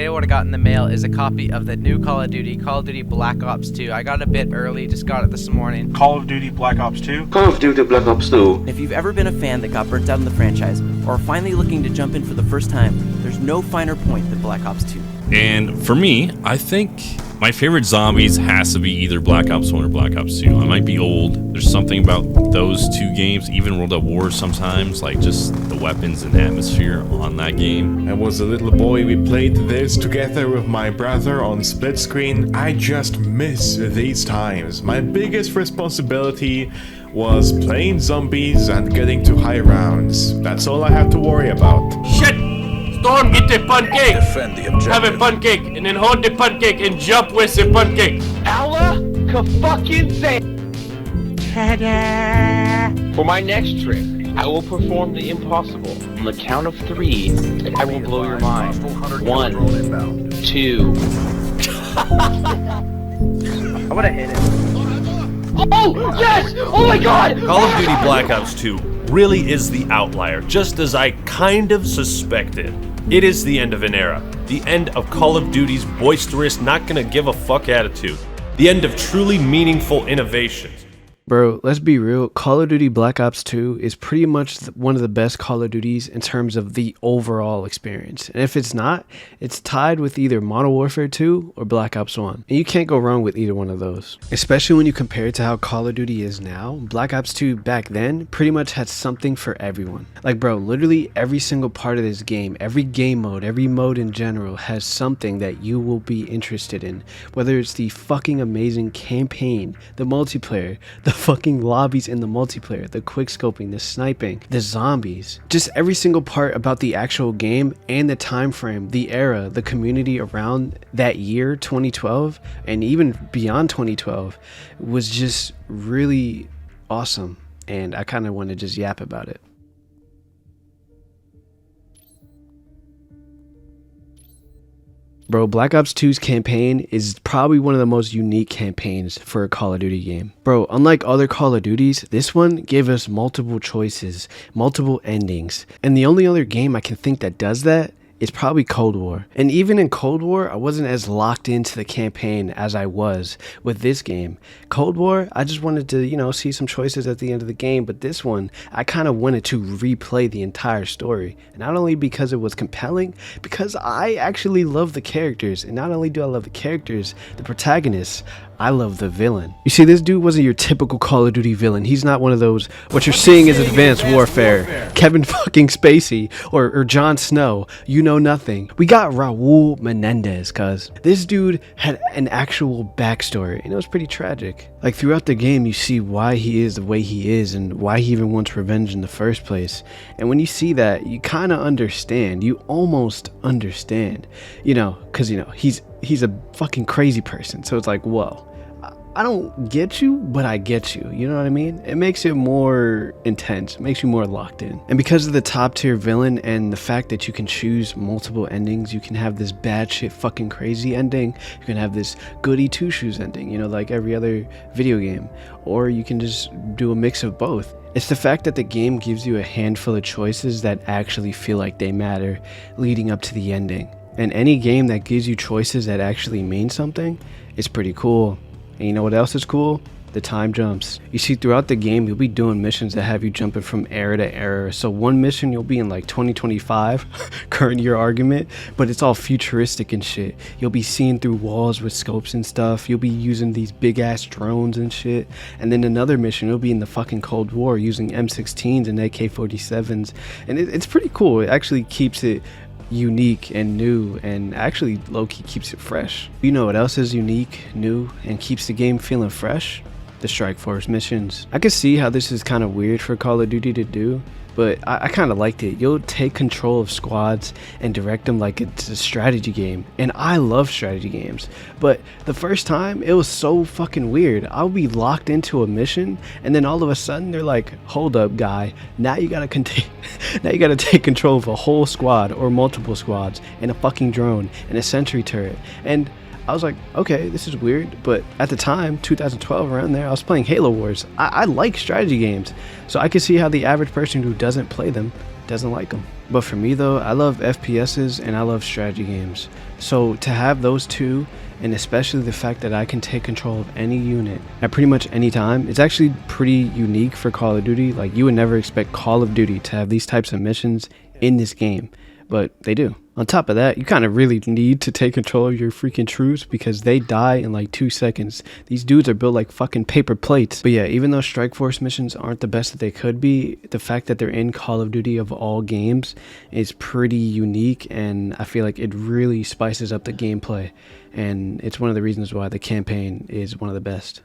today what I got in the mail is a copy of the new Call of Duty Black Ops 2. I got it a bit early, just got it this morning. Call of Duty Black Ops 2? Call of Duty Black Ops 2. If you've ever been a fan that got burnt out in the franchise, or are finally looking to jump in for the first time, there's no finer point than Black Ops 2. And for me, I think my favorite zombies has to be either Black Ops 1 or Black Ops 2. I might be old. There's something about those two games, even World at War sometimes, like just the weapons and atmosphere on that game. I was a little boy, we played this together with my brother on split screen. I just miss these times. My biggest responsibility was playing zombies and getting to high rounds. That's all I have to worry about. Shit! Storm, get the pancake! Defend the objective. Have a pancake, and then hold the pancake and jump with the pancake. Allah ka fucking say. For my next trick, I will perform the impossible. On the count of 3, and I will blow your mind. 1, 2. I would have hit it. Oh, yes! Oh my god! Call of Duty Black Ops 2 really is the outlier, just as I kind of suspected. It is the end of an era, the end of Call of Duty's boisterous, not gonna give a fuck attitude, the end of truly meaningful innovations. Bro, let's be real. Call of Duty Black Ops 2 is pretty much one of the best Call of Duties in terms of the overall experience. And if it's not, it's tied with either Modern Warfare 2 or Black Ops 1. And you can't go wrong with either one of those. Especially when you compare it to how Call of Duty is now. Black Ops 2 back then pretty much had something for everyone. Like, bro, literally every single part of this game, every game mode, every mode in general has something that you will be interested in. Whether it's the fucking amazing campaign, the multiplayer, the fucking lobbies in the multiplayer, the quick scoping, the sniping, the zombies, just every single part about the actual game and the time frame, the era, the community around that year 2012 and even beyond 2012 was just really awesome, and I kind of want to just yap about it. Bro, Black Ops 2's campaign is probably one of the most unique campaigns for a Call of Duty game. Bro, unlike other Call of Duties, this one gave us multiple choices, multiple endings. And the only other game I can think that does that is probably Cold War. And even in Cold War, I wasn't as locked into the campaign as I was with this game. Cold War, I just wanted to, see some choices at the end of the game, but this one, I kind of wanted to replay the entire story. And not only because it was compelling, because I actually love the characters. And not only do I love the characters, the protagonists, I love the villain. You see, this dude wasn't your typical Call of Duty villain. He's not one of those, what you're seeing is Advanced Warfare, Kevin fucking Spacey, or Jon Snow, you know nothing. We got Raul Menendez, cuz this dude had an actual backstory, and it was pretty tragic. Like, throughout the game, you see why he is the way he is, and why he even wants revenge in the first place. And when you see that, you kind of understand. You almost understand, because, he's a fucking crazy person. So it's like, whoa. I don't get you, but I get you. You know what I mean? It makes it more intense, makes you more locked in. And because of the top tier villain and the fact that you can choose multiple endings, you can have this bad shit fucking crazy ending. You can have this goody two shoes ending, like every other video game. Or you can just do a mix of both. It's the fact that the game gives you a handful of choices that actually feel like they matter leading up to the ending. And any game that gives you choices that actually mean something is pretty cool. And you know what else is cool? The time jumps. You see, throughout the game, you'll be doing missions that have you jumping from era to era. So one mission, you'll be in like 2025, current year argument, but it's all futuristic and shit. You'll be seeing through walls with scopes and stuff. You'll be using these big ass drones and shit. And then another mission, you'll be in the fucking Cold War using M16s and AK-47s. And it's pretty cool. It actually keeps it unique and new, and actually low-key keeps it fresh. You know what else is unique, new, and keeps the game feeling fresh? The Strike Force missions. I can see how this is kind of weird for Call of Duty to do, but I kind of liked it. You'll take control of squads and direct them like it's a strategy game, and I love strategy games, but the first time it was so fucking weird. I'll be locked into a mission, and then all of a sudden they're like, hold up guy, now you gotta take control of a whole squad or multiple squads and a fucking drone and a sentry turret. And I was like, okay, this is weird, but at the time, 2012, around there, I was playing Halo Wars. I like strategy games, so I could see how the average person who doesn't play them doesn't like them. But for me though, I love FPSs and I love strategy games. So to have those two, and especially the fact that I can take control of any unit at pretty much any time, it's actually pretty unique for Call of Duty. Like, you would never expect Call of Duty to have these types of missions in this game, but they do. On top of that, you kind of really need to take control of your freaking troops because they die in like 2 seconds. These dudes are built like fucking paper plates. But yeah, even though Strike Force missions aren't the best that they could be, the fact that they're in Call of Duty of all games is pretty unique, and I feel like it really spices up the gameplay, and it's one of the reasons why the campaign is one of the best.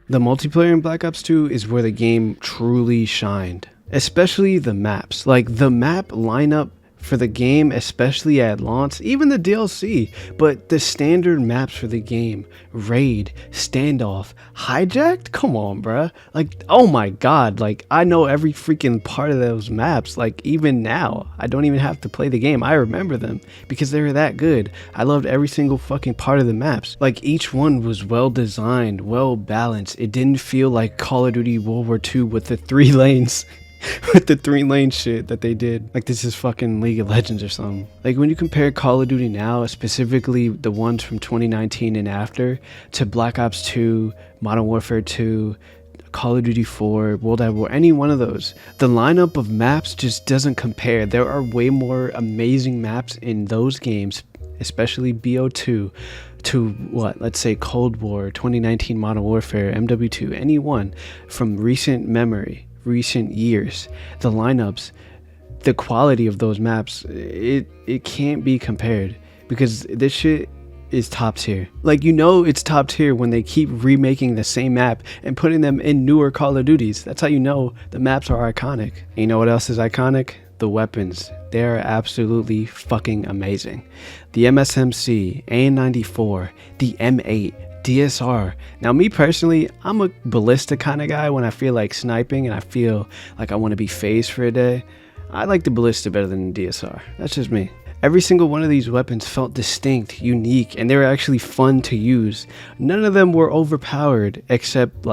The multiplayer in Black Ops 2 is where the game truly shined. Especially the maps. Like, the map lineup for the game, especially at launch, even the DLC, but the standard maps for the game, raid, standoff, hijacked, come on bruh, like, oh my god, like, I know every freaking part of those maps. Like, even now, I don't even have to play the game, I remember them because they were that good. I loved every single fucking part of the maps. Like, each one was well designed, well balanced. It didn't feel like Call of Duty World War II with the 3 lanes with the 3-lane shit that they did. Like, this is fucking League of Legends or something. Like, when you compare Call of Duty now, specifically the ones from 2019 and after, to Black Ops 2, Modern Warfare 2, Call of Duty 4, World at War, any one of those, the lineup of maps just doesn't compare. There are way more amazing maps in those games, especially BO2, to what, let's say Cold War, 2019 Modern Warfare, MW2, any one from recent memory, recent years. The lineups, the quality of those maps, it can't be compared, because this shit is top tier. Like, you know it's top tier when they keep remaking the same map and putting them in newer Call of Duties. That's how you know the maps are iconic. And you know what else is iconic? The weapons. They are absolutely fucking amazing. The MSMC, AN-94, the M8, DSR. Now, me personally, I'm a ballista kind of guy. When I feel like sniping and I feel like I want to be phased for a day, I like the ballista better than the DSR. That's just me. Every single one of these weapons felt distinct, unique, and they were actually fun to use. None of them were overpowered except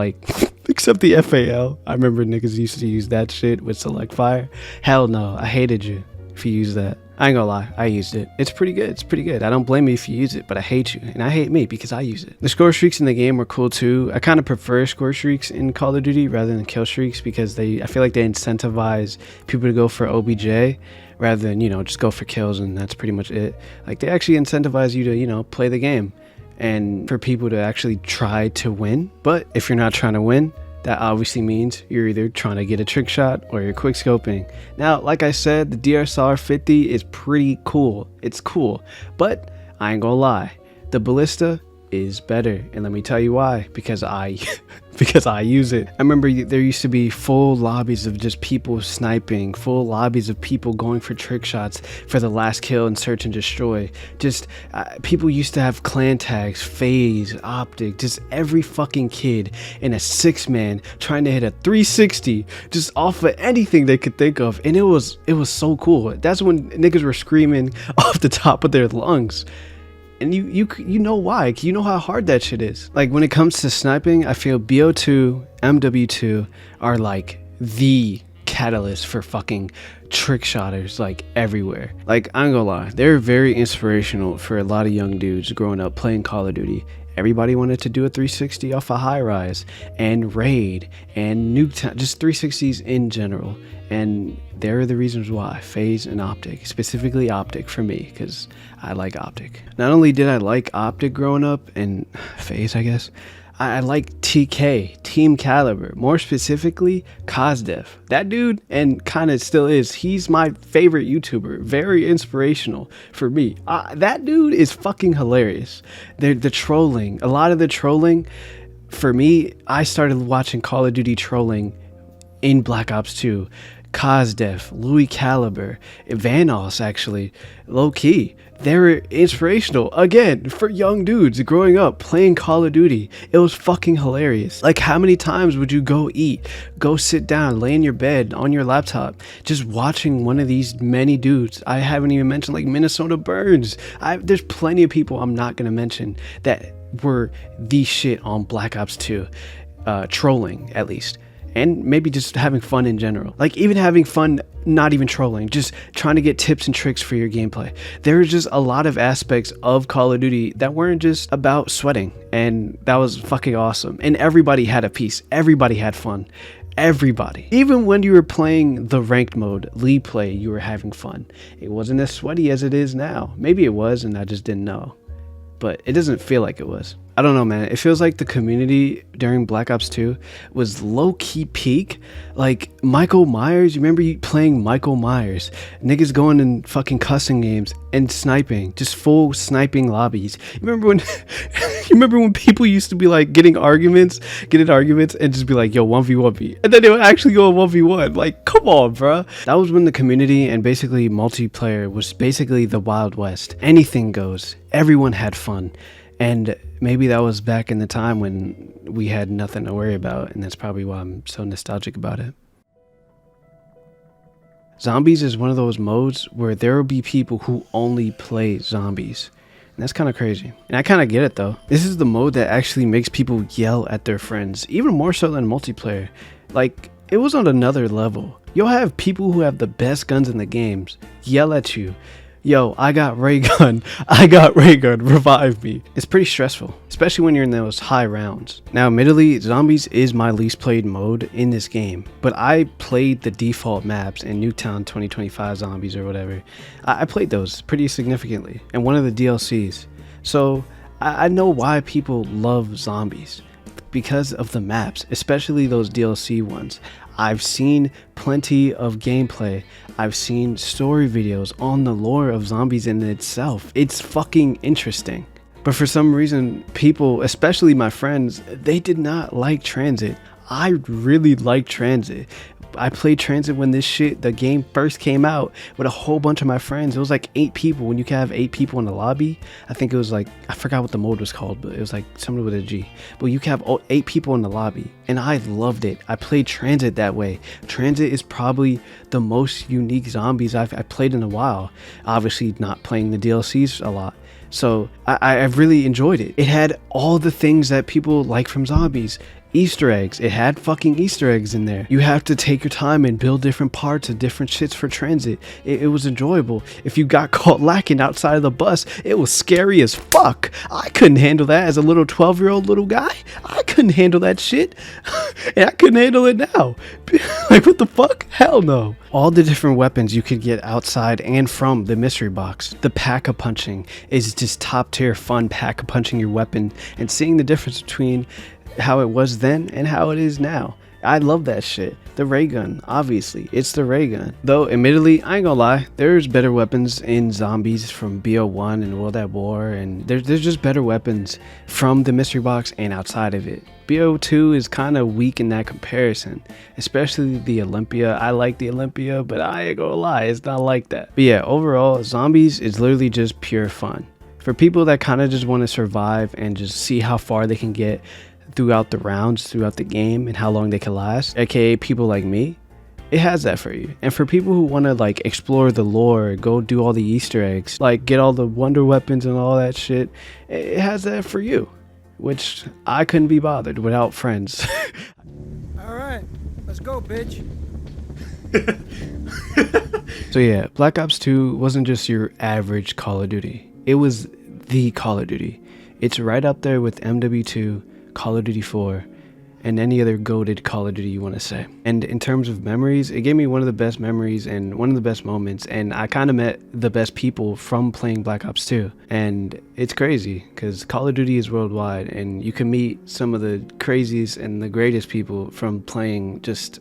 except the FAL. I remember niggas used to use that shit with select fire. Hell no, I hated you if you used that. I ain't gonna lie, I used it. It's pretty good, it's pretty good. I don't blame you if you use it, but I hate you, and I hate me because I use it. The score streaks in the game were cool too. I kind of prefer score streaks in Call of Duty rather than kill streaks because I feel like they incentivize people to go for OBJ rather than, just go for kills and that's pretty much it. Like, they actually incentivize you to, play the game and for people to actually try to win. But if you're not trying to win, that obviously means you're either trying to get a trick shot or you're quick scoping. Now, like I said, the DSR 50 is pretty cool. It's cool, but I ain't gonna lie, the ballista is better, and let me tell you why. Because I use it. I remember there used to be full lobbies of just people sniping, full lobbies of people going for trick shots for the last kill and search and destroy. Just people used to have clan tags, phase, optic, just every fucking kid in a 6-man trying to hit a 360 just off of anything they could think of, and it was so cool. That's when niggas were screaming off the top of their lungs. And you know why? You know how hard that shit is. Like, when it comes to sniping, I feel BO2, MW2 are like the catalyst for fucking trick shotters, like, everywhere. Like, I ain't gonna lie, they're very inspirational for a lot of young dudes growing up playing Call of Duty. Everybody wanted to do a 360 off a high rise and raid and Nuketown, just 360s in general. And there are the reasons why. Phase and optic, specifically optic for me, because I like optic. Not only did I like optic growing up, and phase, I guess, I like TK, Team Caliber, more specifically Kazdev. That dude, and kind of still is, he's my favorite YouTuber, very inspirational for me. That dude is fucking hilarious. The trolling, a lot of the trolling, for me, I started watching Call of Duty trolling in Black Ops 2. Kazdev, Louis Caliber, Vanos, actually, low key. They were inspirational, again, for young dudes growing up playing Call of Duty. It was fucking hilarious. Like, how many times would you go eat, go sit down, lay in your bed, on your laptop, just watching one of these many dudes? I haven't even mentioned, like, Minnesota Burns. There's plenty of people I'm not gonna mention that were the shit on Black Ops 2, trolling, at least. and maybe just having fun in general. Like even having fun, not even trolling, just trying to get tips and tricks for your gameplay. There's just a lot of aspects of Call of Duty that weren't just about sweating, and that was fucking awesome. And everybody had a piece, everybody had fun. Everybody. Even when you were playing the ranked mode, league play, you were having fun. It wasn't as sweaty as it is now. Maybe it was and I just didn't know. But it doesn't feel like it was. I don't know, man. It feels like the community during Black Ops 2 was low-key peak. Like Michael Myers, you remember you playing Michael Myers? Niggas going and fucking cussing games and sniping, just full sniping lobbies. You remember when people used to be like getting arguments and just be like, yo, 1v1 me. And then they would actually go 1v1. Like, come on, bro. That was when the community and basically multiplayer was basically the Wild West. Anything goes. Everyone had fun. And maybe that was back in the time when we had nothing to worry about, and that's probably why I'm so nostalgic about it. Zombies is one of those modes where there will be people who only play zombies. And that's kind of crazy. And I kind of get it though. This is the mode that actually makes people yell at their friends, even more so than multiplayer. Like, it was on another level. You'll have people who have the best guns in the games yell at you. Yo, I got ray gun, revive me. It's pretty stressful, especially when you're in those high rounds. Now, admittedly, zombies is my least played mode in this game, but I played the default maps in Nuketown 2025 zombies or whatever. I played those pretty significantly, and one of the DLCs. So I know why people love zombies, because of the maps, especially those DLC ones. I've seen plenty of gameplay. I've seen story videos on the lore of zombies in itself. It's fucking interesting. But for some reason, people, especially my friends, they did not like Transit. I really like Transit. I played Transit when the game first came out with a whole bunch of my friends. It was like 8 people. When you can have 8 people in the lobby, I think it was like, I forgot what the mode was called, but it was like something with a G. But you can have 8 people in the lobby, and I loved it. I played Transit that way. Transit is probably the most unique zombies I've played in a while. Obviously not playing the DLCs a lot. So I really enjoyed it. It had all the things that people like from zombies. Easter eggs. It had fucking Easter eggs in there. You have to take your time and build different parts of different shits for Transit. It was enjoyable. If you got caught lacking outside of the bus, it was scary as fuck. I couldn't handle that as a little 12-year-old little guy. I couldn't handle that shit. And I couldn't handle it now. Like, what the fuck? Hell no. All the different weapons you could get outside and from the mystery box. The pack-a-punching is just top tier fun, pack-a-punching your weapon and seeing the difference between how it was then and how it is now. I love that shit. The ray gun, obviously, it's the ray gun. Though, admittedly, I ain't gonna lie, there's better weapons in zombies from BO1 and World at War, and there's just better weapons from the mystery box and outside of it. BO2 is kind of weak in that comparison, especially the Olympia. I like the Olympia, but I ain't gonna lie, it's not like that. But yeah, overall, zombies is literally just pure fun. For people that kind of just want to survive and just see how far they can get throughout the rounds, throughout the game, and how long they can last, aka people like me, it has that for you. And for people who want to like explore the lore, go do all the Easter eggs, like get all the wonder weapons and all that shit, it has that for you, which I couldn't be bothered without friends. All right, let's go, bitch. So yeah, Black Ops 2 wasn't just your average Call of Duty. It was the Call of Duty. It's right up there with MW2, Call of Duty 4, and any other goated Call of Duty you want to say. And in terms of memories, it gave me one of the best memories and one of the best moments, and I kind of met the best people from playing Black Ops 2. And it's crazy because Call of Duty is worldwide, and you can meet some of the craziest and the greatest people from playing just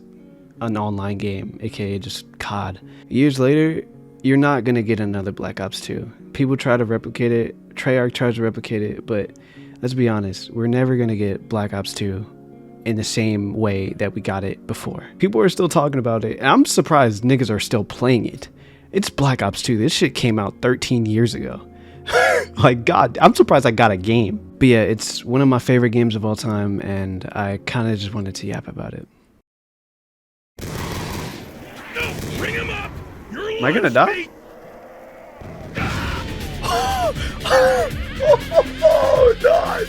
an online game, aka just COD. Years later, you're not gonna get another Black Ops 2. People try to replicate it, Treyarch tries to replicate it, but let's be honest, we're never gonna get Black Ops 2 in the same way that we got it before. People are still talking about it, and I'm surprised niggas are still playing it. It's Black Ops 2. This shit came out 13 years ago. Like, God, I'm surprised I got a game. But yeah, it's one of my favorite games of all time, and I kind of just wanted to yap about it. No, bring him up. Am I gonna die? Oh, God.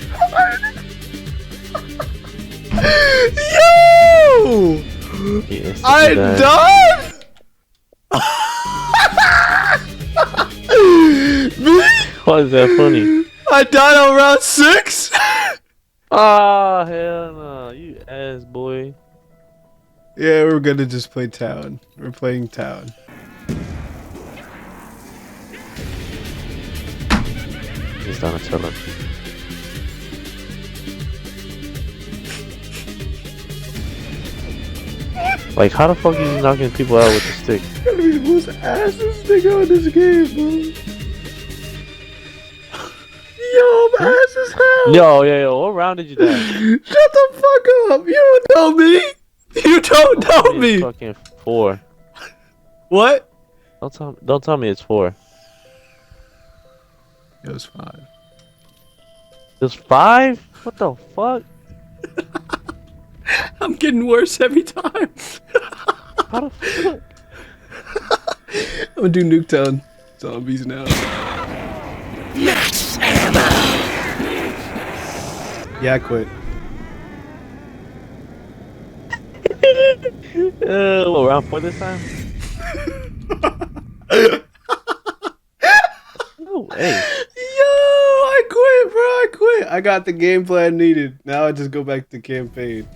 Yo! Yes, I died. died. Why is that funny? I died on round 6. Ah, hell no. You ass boy. Yeah, we're gonna just play town. We're playing town. He's Donatello. Like, how the fuck are you knocking people out with the stick? Gotta be the most assest nigga in this game, bro. Yo, I'm ass as hell. Yo, what round did you die? Shut the fuck up. You don't know me. You don't know me. It's fucking 4. What? Don't tell me it's 4. It was 5. It's 5? What the fuck? I'm getting worse every time. How the fuck? I'm gonna do Nuketown zombies now. Yeah, I quit. What, round 4 this time? No way. Yo, I quit, bro. I quit. I got the game plan needed. Now I just go back to campaign.